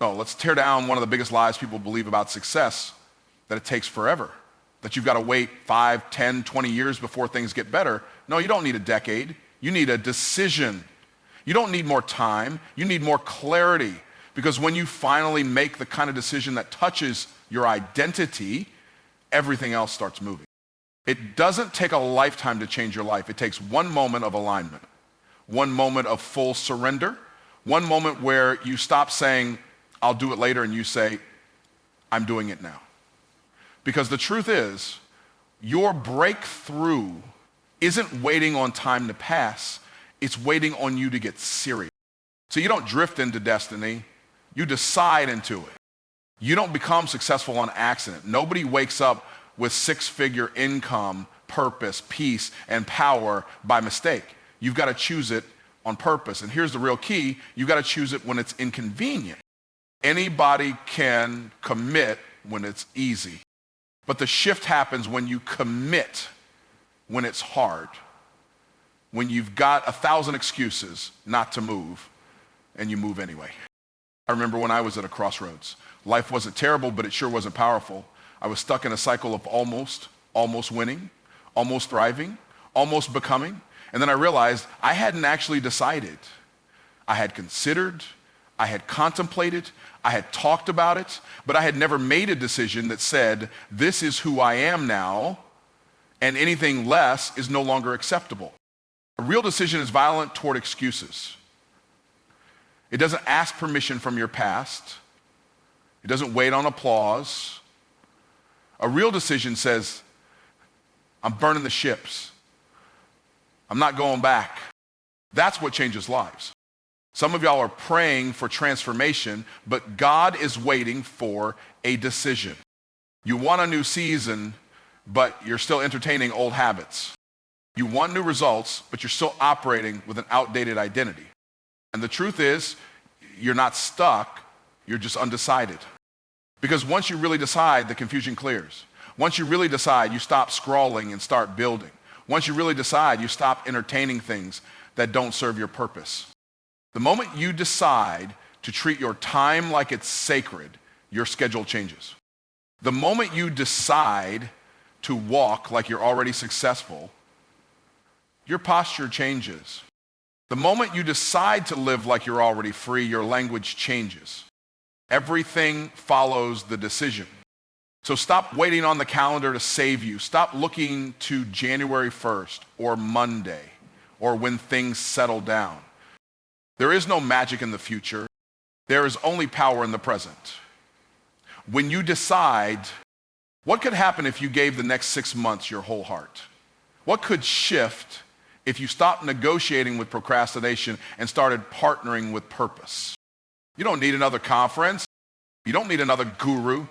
No, let's tear down one of the biggest lies people believe about success, that it takes forever, that you've got to wait 5, 10, 20 years before things get better. No, you don't need a decade. You need a decision. You don't need more time. You need more clarity. Because when you finally make the kind of decision that touches your identity, everything else starts moving. It doesn't take a lifetime to change your life. It takes one moment of alignment, one moment of full surrender, one moment where you stop saying, I'll do it later, and you say, I'm doing it now. Because the truth is, your breakthrough isn't waiting on time to pass, it's waiting on you to get serious. So you don't drift into destiny, you decide into it. You don't become successful on accident. Nobody wakes up with 6-figure income, purpose, peace, and power by mistake. You've got to choose it on purpose. And here's the real key, you've got to choose it when it's inconvenient. Anybody can commit when it's easy. But the shift happens when you commit when it's hard, when you've got 1,000 excuses not to move, and you move anyway. I remember when I was at a crossroads. Life wasn't terrible, but it sure wasn't powerful. I was stuck in a cycle of almost winning, almost thriving, almost becoming, and then I realized I hadn't actually decided. I had considered, I had contemplated, I had talked about it, but I had never made a decision that said, this is who I am now, and anything less is no longer acceptable. A real decision is violent toward excuses. It doesn't ask permission from your past. It doesn't wait on applause. A real decision says, I'm burning the ships. I'm not going back. That's what changes lives. Some of y'all are praying for transformation, but God is waiting for a decision. You want a new season, but you're still entertaining old habits. You want new results, but you're still operating with an outdated identity. And the truth is, you're not stuck, you're just undecided. Because once you really decide, the confusion clears. Once you really decide, you stop scrawling and start building. Once you really decide, you stop entertaining things that don't serve your purpose. The moment you decide to treat your time like it's sacred, your schedule changes. The moment you decide to walk like you're already successful, your posture changes. The moment you decide to live like you're already free, your language changes. Everything follows the decision. So stop waiting on the calendar to save you. Stop looking to January 1st or Monday or when things settle down. There is no magic in the future. There is only power in the present. When you decide, what could happen if you gave the next 6 months your whole heart? What could shift if you stopped negotiating with procrastination and started partnering with purpose? You don't need another conference. You don't need another guru.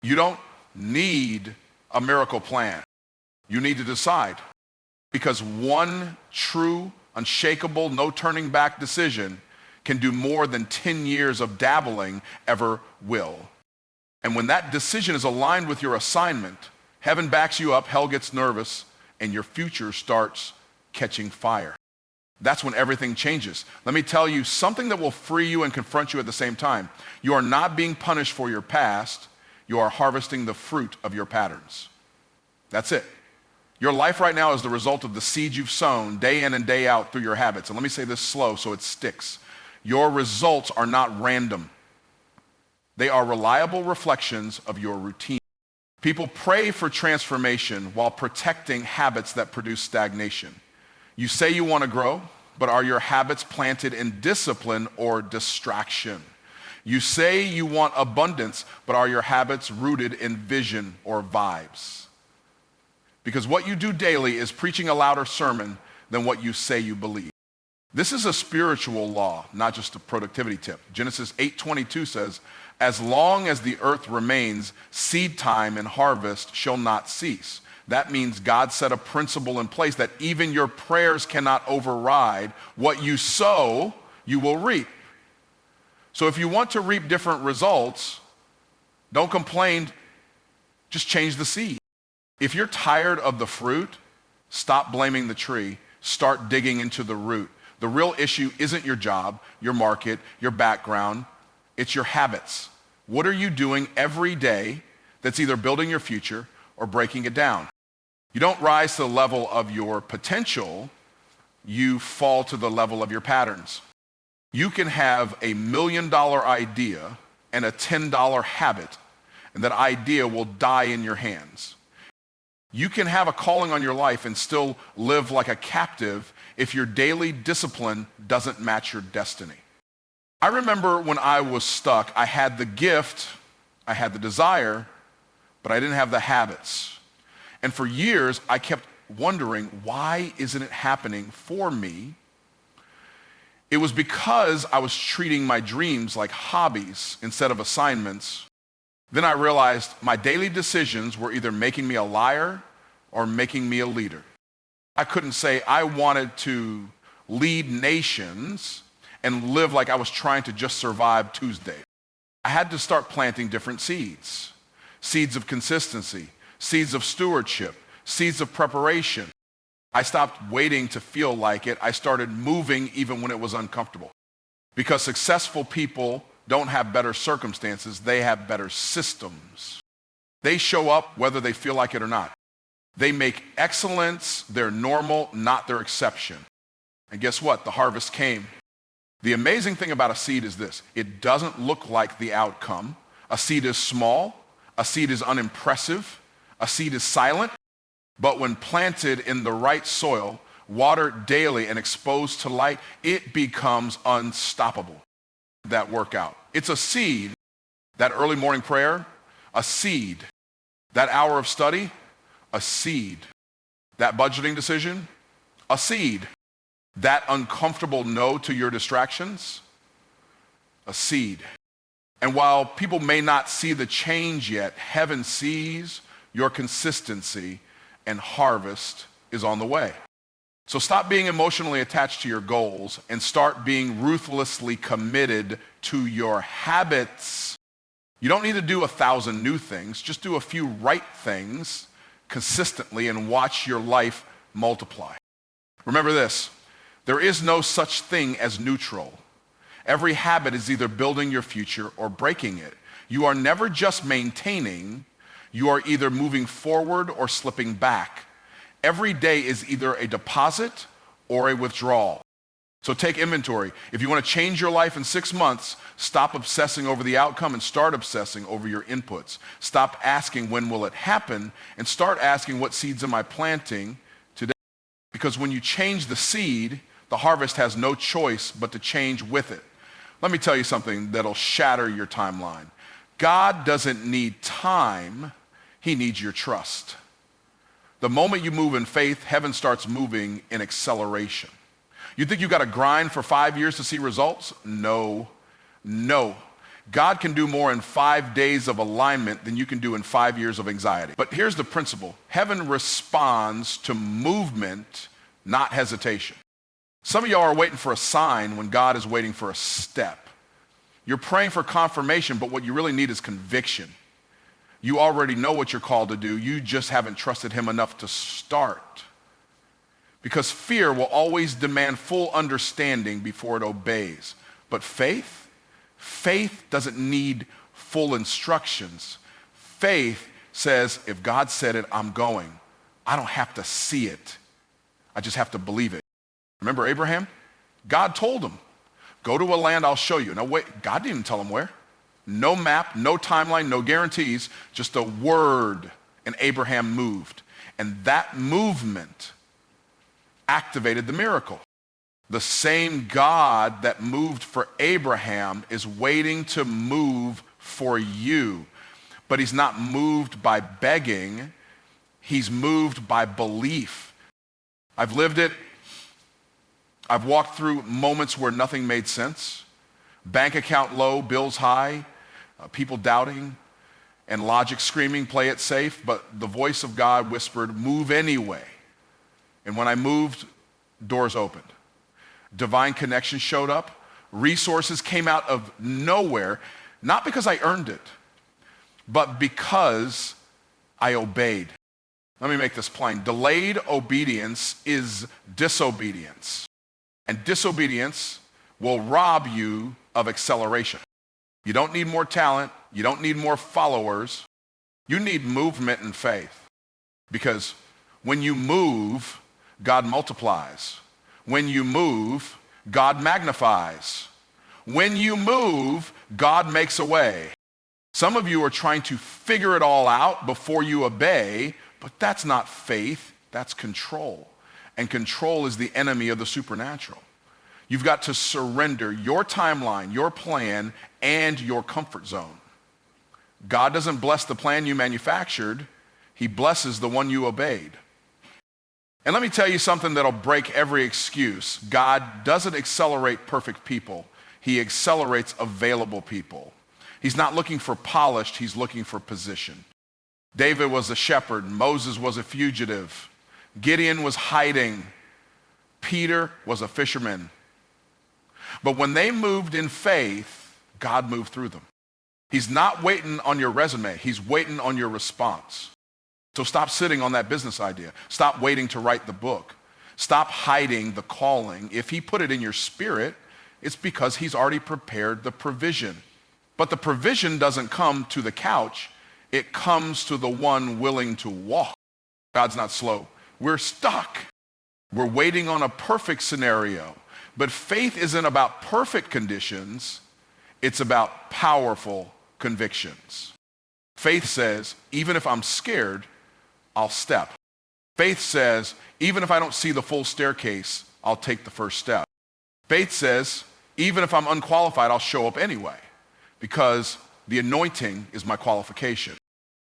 You don't need a miracle plan. You need to decide. Because one true, unshakable, no turning back decision can do more than 10 years of dabbling ever will. And when that decision is aligned with your assignment, heaven backs you up, hell gets nervous, and your future starts catching fire. That's when everything changes. Let me tell you something that will free you and confront you at the same time. You are not being punished for your past. You are harvesting the fruit of your patterns. That's it. Your life right now is the result of the seed you've sown day in and day out through your habits. And let me say this slow so it sticks. Your results are not random. They are reliable reflections of your routine. People pray for transformation while protecting habits that produce stagnation. You say you want to grow, but are your habits planted in discipline or distraction? You say you want abundance, but are your habits rooted in vision or vibes? Because what you do daily is preaching a louder sermon than what you say you believe. This is a spiritual law, not just a productivity tip. Genesis 8:22 says, as long as the earth remains, seed time and harvest shall not cease. That means God set a principle in place that even your prayers cannot override what you sow, you will reap. So if you want to reap different results, don't complain, just change the seed. If you're tired of the fruit, stop blaming the tree, start digging into the root. The real issue isn't your job, your market, your background. It's your habits. What are you doing every day that's either building your future or breaking it down? You don't rise to the level of your potential, you fall to the level of your patterns. You can have a $1 million idea and a $10 habit, and that idea will die in your hands. You can have a calling on your life and still live like a captive if your daily discipline doesn't match your destiny. I remember when I was stuck, I had the gift, I had the desire, but I didn't have the habits. And for years, I kept wondering, why isn't it happening for me? It was because I was treating my dreams like hobbies instead of assignments. Then I realized my daily decisions were either making me a liar or making me a leader. I couldn't say I wanted to lead nations and live like I was trying to just survive Tuesday. I had to start planting different seeds. Seeds of consistency, seeds of stewardship, seeds of preparation. I stopped waiting to feel like it. I started moving even when it was uncomfortable. Because successful people don't have better circumstances, they have better systems. They show up whether they feel like it or not. They make excellence their normal, not their exception. And guess what? The harvest came. The amazing thing about a seed is this: it doesn't look like the outcome. A seed is small, a seed is unimpressive, a seed is silent, but when planted in the right soil, watered daily and exposed to light, it becomes unstoppable. That workout. It's a seed. That early morning prayer, a seed. That hour of study, a seed. That budgeting decision, a seed. That uncomfortable no to your distractions, a seed. And while people may not see the change yet, heaven sees your consistency, and harvest is on the way. So stop being emotionally attached to your goals and start being ruthlessly committed to your habits. You don't need to do 1,000 new things. Just do a few right things consistently and watch your life multiply. Remember this: there is no such thing as neutral. Every habit is either building your future or breaking it. You are never just maintaining. You are either moving forward or slipping back. Every day is either a deposit or a withdrawal. So take inventory. If you want to change your life in 6 months, stop obsessing over the outcome and start obsessing over your inputs. Stop asking when will it happen and start asking what seeds am I planting today? Because when you change the seed, the harvest has no choice but to change with it. Let me tell you something that'll shatter your timeline. God doesn't need time, he needs your trust. The moment you move in faith, heaven starts moving in acceleration. You think you got to grind for 5 years to see results? No. God can do more in 5 days of alignment than you can do in 5 years of anxiety. But here's the principle. Heaven responds to movement, not hesitation. Some of y'all are waiting for a sign when God is waiting for a step. You're praying for confirmation, but what you really need is conviction. You already know what you're called to do. You just haven't trusted him enough to start. Because fear will always demand full understanding before it obeys. But faith doesn't need full instructions. Faith says, if God said it, I'm going. I don't have to see it. I just have to believe it. Remember Abraham? God told him, go to a land I'll show you. No, wait, God didn't even tell him where. No map, no timeline, no guarantees, just a word, and Abraham moved. And that movement activated the miracle. The same God that moved for Abraham is waiting to move for you. But he's not moved by begging, he's moved by belief. I've lived it. I've walked through moments where nothing made sense. Bank account low, bills high, people doubting, and logic screaming, play it safe. But the voice of God whispered, move anyway. And when I moved, doors opened. Divine connection showed up. Resources came out of nowhere, not because I earned it, but because I obeyed. Let me make this plain. Delayed obedience is disobedience. And disobedience will rob you of acceleration. You don't need more talent. You don't need more followers. You need movement and faith. Because when you move, God multiplies. When you move, God magnifies. When you move, God makes a way. Some of you are trying to figure it all out before you obey, but that's not faith, that's control. And control is the enemy of the supernatural. You've got to surrender your timeline, your plan, and your comfort zone. God doesn't bless the plan you manufactured, he blesses the one you obeyed. And let me tell you something that'll break every excuse. God doesn't accelerate perfect people. He accelerates available people. He's not looking for polished, he's looking for position. David was a shepherd, Moses was a fugitive, Gideon was hiding, Peter was a fisherman. But when they moved in faith, God moved through them. He's not waiting on your resume, he's waiting on your response. So stop sitting on that business idea. Stop waiting to write the book. Stop hiding the calling. If he put it in your spirit, it's because he's already prepared the provision. But the provision doesn't come to the couch. It comes to the one willing to walk. God's not slow. We're stuck. We're waiting on a perfect scenario. But faith isn't about perfect conditions. It's about powerful convictions. Faith says, even if I'm scared, I'll step. Faith says, even if I don't see the full staircase, I'll take the first step. Faith says, even if I'm unqualified, I'll show up anyway, because the anointing is my qualification.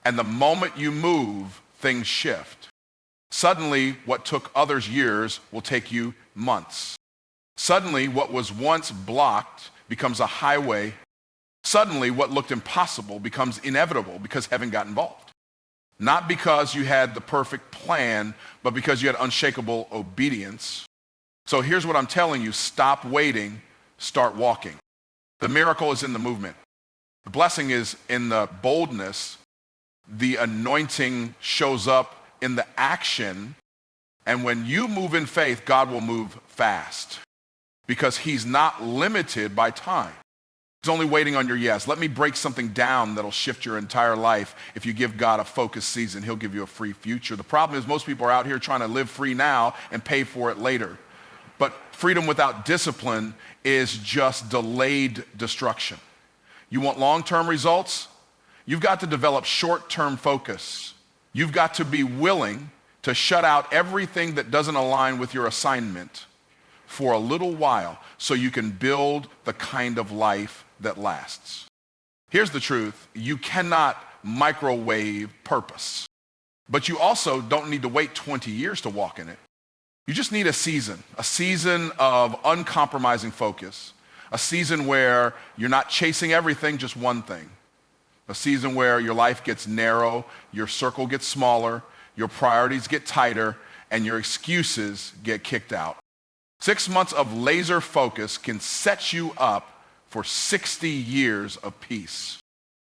And the moment you move, things shift. Suddenly, what took others years will take you months. Suddenly, what was once blocked becomes a highway. Suddenly, what looked impossible becomes inevitable because heaven got involved. Not because you had the perfect plan, but because you had unshakable obedience. So here's what I'm telling you. Stop waiting, start walking. The miracle is in the movement. The blessing is in the boldness. The anointing shows up in the action. And when you move in faith, God will move fast because he's not limited by time. He's only waiting on your yes. Let me break something down that'll shift your entire life. If you give God a focused season, he'll give you a free future. The problem is most people are out here trying to live free now and pay for it later. But freedom without discipline is just delayed destruction. You want long-term results? You've got to develop short-term focus. You've got to be willing to shut out everything that doesn't align with your assignment for a little while so you can build the kind of life that lasts. Here's the truth. You cannot microwave purpose, but you also don't need to wait 20 years to walk in it. You just need a season of uncompromising focus, a season where you're not chasing everything, just one thing, a season where your life gets narrow, your circle gets smaller, your priorities get tighter, and your excuses get kicked out. 6 months of laser focus can set you up for 60 years of peace.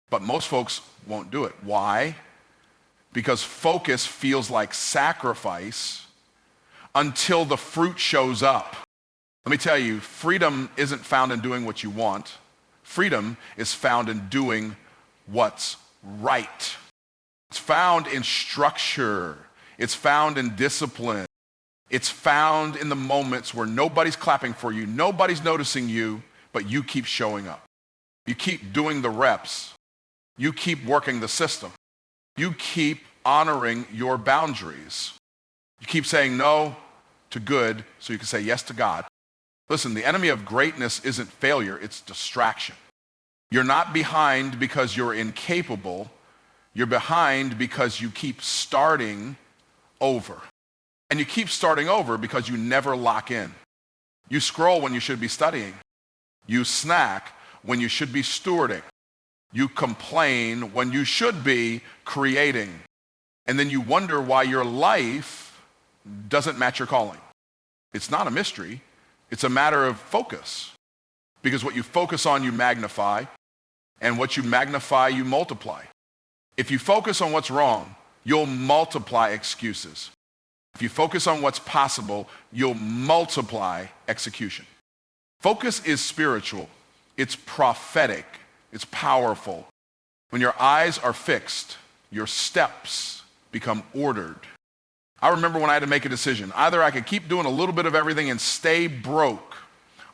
But most folks won't do it. Why? Because focus feels like sacrifice until the fruit shows up. Let me tell you, freedom isn't found in doing what you want. Freedom is found in doing what's right. It's found in structure. It's found in discipline. It's found in the moments where nobody's clapping for you, nobody's noticing you, but you keep showing up. You keep doing the reps. You keep working the system. You keep honoring your boundaries. You keep saying no to good so you can say yes to God. Listen, the enemy of greatness isn't failure, it's distraction. You're not behind because you're incapable. You're behind because you keep starting over. And you keep starting over because you never lock in. You scroll when you should be studying. You snack when you should be stewarding. You complain when you should be creating. And then you wonder why your life doesn't match your calling. It's not a mystery. It's a matter of focus. Because what you focus on, you magnify. And what you magnify, you multiply. If you focus on what's wrong, you'll multiply excuses. If you focus on what's possible, you'll multiply execution. Focus is spiritual. It's prophetic. It's powerful. When your eyes are fixed, your steps become ordered. I remember when I had to make a decision. Either I could keep doing a little bit of everything and stay broke,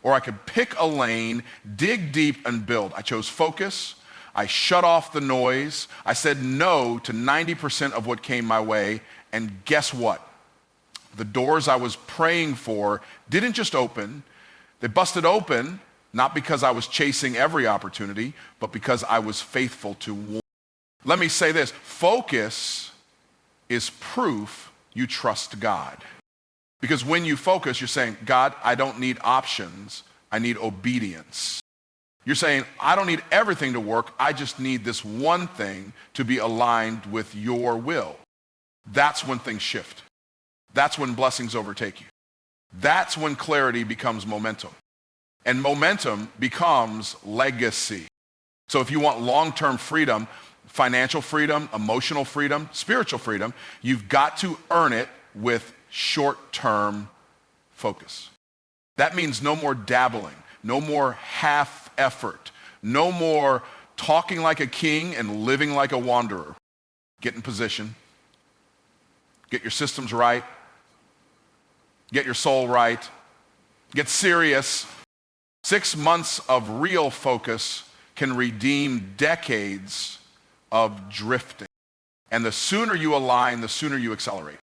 or I could pick a lane, dig deep, and build. I chose focus. I shut off the noise. I said no to 90% of what came my way. And guess what? The doors I was praying for didn't just open. They busted open, not because I was chasing every opportunity, but because I was faithful to one. Let me say this. Focus is proof you trust God. Because when you focus, you're saying, God, I don't need options. I need obedience. You're saying, I don't need everything to work. I just need this one thing to be aligned with your will. That's when things shift. That's when blessings overtake you. That's when clarity becomes momentum. And momentum becomes legacy. So if you want long-term freedom, financial freedom, emotional freedom, spiritual freedom, you've got to earn it with short-term focus. That means no more dabbling, no more half effort, no more talking like a king and living like a wanderer. Get in position, get your systems right, get your soul right, get serious. 6 months of real focus can redeem decades of drifting. And the sooner you align, the sooner you accelerate.